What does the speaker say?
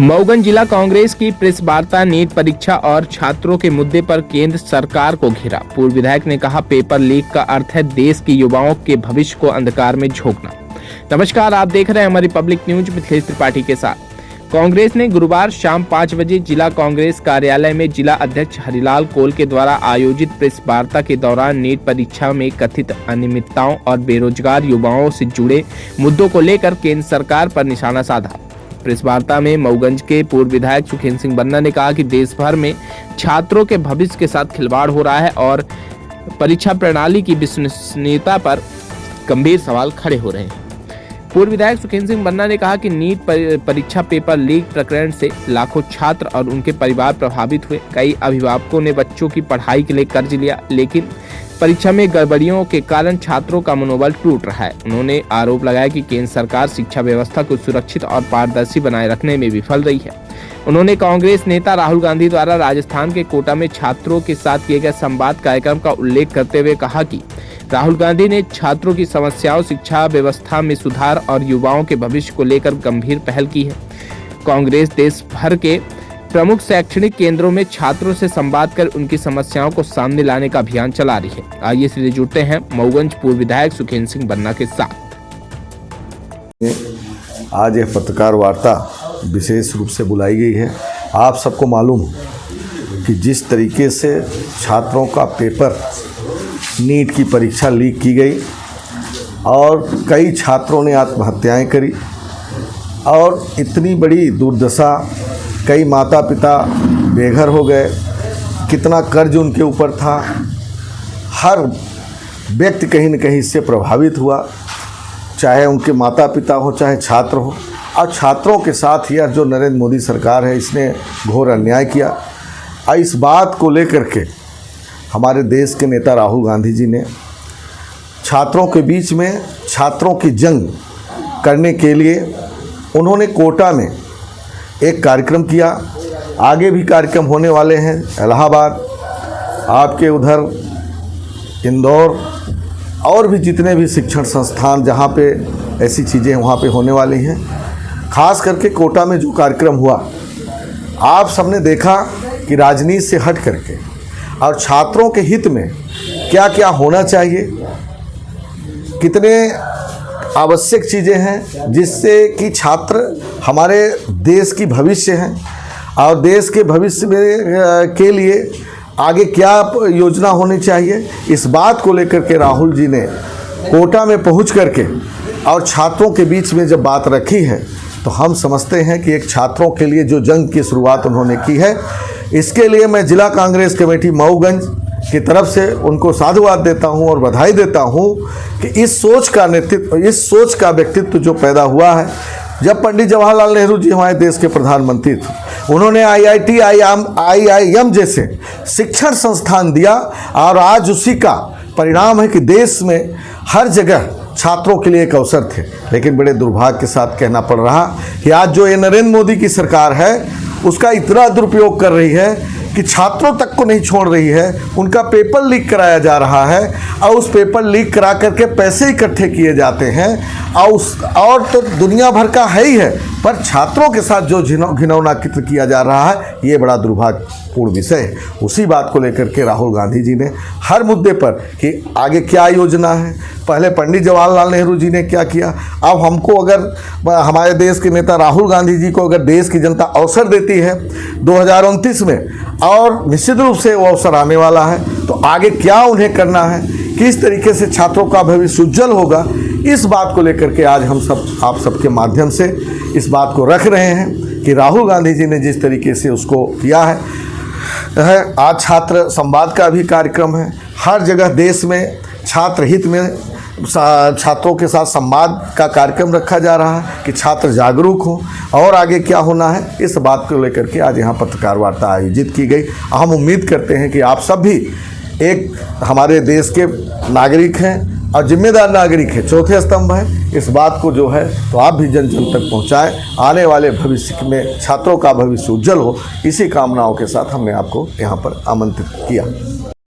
मऊगंज जिला कांग्रेस की प्रेस वार्ता नीट परीक्षा और छात्रों के मुद्दे पर केंद्र सरकार को घेरा। पूर्व विधायक ने कहा, पेपर लीक का अर्थ है देश के युवाओं के भविष्य को अंधकार में झोंकना। नमस्कार, आप देख रहे हैं हमारी पब्लिक न्यूज मिथिलेश त्रिपाठी के साथ। कांग्रेस ने गुरुवार शाम 5 बजे जिला कांग्रेस कार्यालय में जिला अध्यक्ष हरिलाल कोल के द्वारा आयोजित प्रेस वार्ता के दौरान नीट परीक्षा में कथित अनियमितताओं और बेरोजगार युवाओं से जुड़े मुद्दों को लेकर केंद्र सरकार पर निशाना साधा। प्रेस वार्ता में मऊगंज के पूर्व विधायक सुखेंद्र सिंह बन्ना ने कहा कि देश भर में छात्रों के भविष्य के साथ खिलवाड़ हो रहा है और परीक्षा प्रणाली की विश्वसनीयता पर गंभीर सवाल खड़े हो रहे हैं। पूर्व विधायक सुखेंद्र सिंह बन्ना ने कहा कि नीट परीक्षा पेपर लीक प्रकरण से लाखों छात्र और उनके परिवार प्रभावित हुए। कई अभिभावकों ने बच्चों की पढ़ाई के लिए कर्ज लिया, लेकिन परीक्षा में गड़बड़ियों के कारण छात्रों का मनोबल टूट रहा है। उन्होंने आरोप लगाया कि केंद्र सरकार शिक्षा व्यवस्था को सुरक्षित और पारदर्शी बनाए रखने में विफल रही है। उन्होंने कांग्रेस नेता राहुल गांधी द्वारा राजस्थान के कोटा में छात्रों के साथ किए गए संवाद कार्यक्रम का उल्लेख करते हुए कहा कि राहुल गांधी ने छात्रों की समस्याओं, शिक्षा व्यवस्था में सुधार और युवाओं के भविष्य को लेकर गंभीर पहल की है। कांग्रेस देश भर के प्रमुख शैक्षणिक केंद्रों में छात्रों से संवाद कर उनकी समस्याओं को सामने लाने का अभियान चला रही है। आइए सीधे जुड़ते हैं मऊगंज पूर्व विधायक सुखेंद्र सिंह बन्ना के साथ। आज यह पत्रकार वार्ता विशेष रूप से बुलाई गई है। आप सबको मालूम कि जिस तरीके से छात्रों का पेपर नीट की परीक्षा लीक की गई और कई छात्रों ने आत्महत्याएं करी और इतनी बड़ी दुर्दशा, कई माता पिता बेघर हो गए, कितना कर्ज उनके ऊपर था। हर व्यक्ति कहीं न कहीं इससे प्रभावित हुआ, चाहे उनके माता पिता हो, चाहे छात्र हो। और छात्रों के साथ यह जो नरेंद्र मोदी सरकार है, इसने घोर अन्याय किया। और इस बात को लेकर के हमारे देश के नेता राहुल गांधी जी ने छात्रों के बीच में छात्रों की जंग करने के लिए उन्होंने कोटा में एक कार्यक्रम किया। आगे भी कार्यक्रम होने वाले हैं, इलाहाबाद, आपके उधर इंदौर और भी जितने भी शिक्षण संस्थान जहाँ पे ऐसी चीज़ें वहाँ पे होने वाली हैं। खास करके कोटा में जो कार्यक्रम हुआ, आप सबने देखा कि राजनीति से हट करके और छात्रों के हित में क्या क्या होना चाहिए, कितने आवश्यक चीज़ें हैं जिससे कि छात्र हमारे देश की भविष्य हैं और देश के भविष्य में के लिए आगे क्या योजना होनी चाहिए। इस बात को लेकर के राहुल जी ने कोटा में पहुंच करके और छात्रों के बीच में जब बात रखी है, तो हम समझते हैं कि एक छात्रों के लिए जो जंग की शुरुआत उन्होंने की है, इसके लिए मैं जिला कांग्रेस कमेटी मऊगंज की तरफ से उनको साधुवाद देता हूं और बधाई देता हूं कि इस सोच का नेतृत्व, इस सोच का व्यक्तित्व जो पैदा हुआ है। जब पंडित जवाहरलाल नेहरू जी हमारे देश के प्रधानमंत्री थे, उन्होंने IIT, IIM जैसे शिक्षण संस्थान दिया और आज उसी का परिणाम है कि देश में हर जगह छात्रों के लिए एक अवसर थे। लेकिन बड़े दुर्भाग्य के साथ कहना पड़ रहा कि आज जो ये नरेंद्र मोदी की सरकार है, उसका इतना दुरुपयोग कर रही है कि छात्रों तक को नहीं छोड़ रही है। उनका पेपर लीक कराया जा रहा है और उस पेपर लीक करा करके पैसे इकट्ठे किए जाते हैं और तो दुनिया भर का है ही है, पर छात्रों के साथ जो घिनौना चित्र किया जा रहा है, ये बड़ा दुर्भाग्यपूर्ण विषय है। उसी बात को लेकर के राहुल गांधी जी ने हर मुद्दे पर कि आगे क्या योजना है, पहले पंडित जवाहरलाल नेहरू जी ने क्या किया, अब हमको अगर हमारे देश के नेता राहुल गांधी जी को अगर देश की जनता अवसर देती है 2029 में, और निश्चित रूप से वो अवसर आने वाला है, तो आगे क्या उन्हें करना है, किस तरीके से छात्रों का भविष्य उज्जवल होगा, इस बात को लेकर के आज हम सब आप सबके माध्यम से इस बात को रख रहे हैं कि राहुल गांधी जी ने जिस तरीके से उसको किया है। आज छात्र संवाद का भी कार्यक्रम है। हर जगह देश में छात्र हित में छात्रों के साथ संवाद का कार्यक्रम रखा जा रहा है कि छात्र जागरूक हों और आगे क्या होना है, इस बात को लेकर के आज यहाँ पत्रकार वार्ता आयोजित की गई। हम उम्मीद करते हैं कि आप सब भी एक हमारे देश के नागरिक हैं और जिम्मेदार नागरिक है, चौथे स्तंभ है। इस बात को जो है तो आप भी जन जन तक पहुँचाएँ। आने वाले भविष्य में छात्रों का भविष्य उज्जवल हो, इसी कामनाओं के साथ हमने आपको यहाँ पर आमंत्रित किया।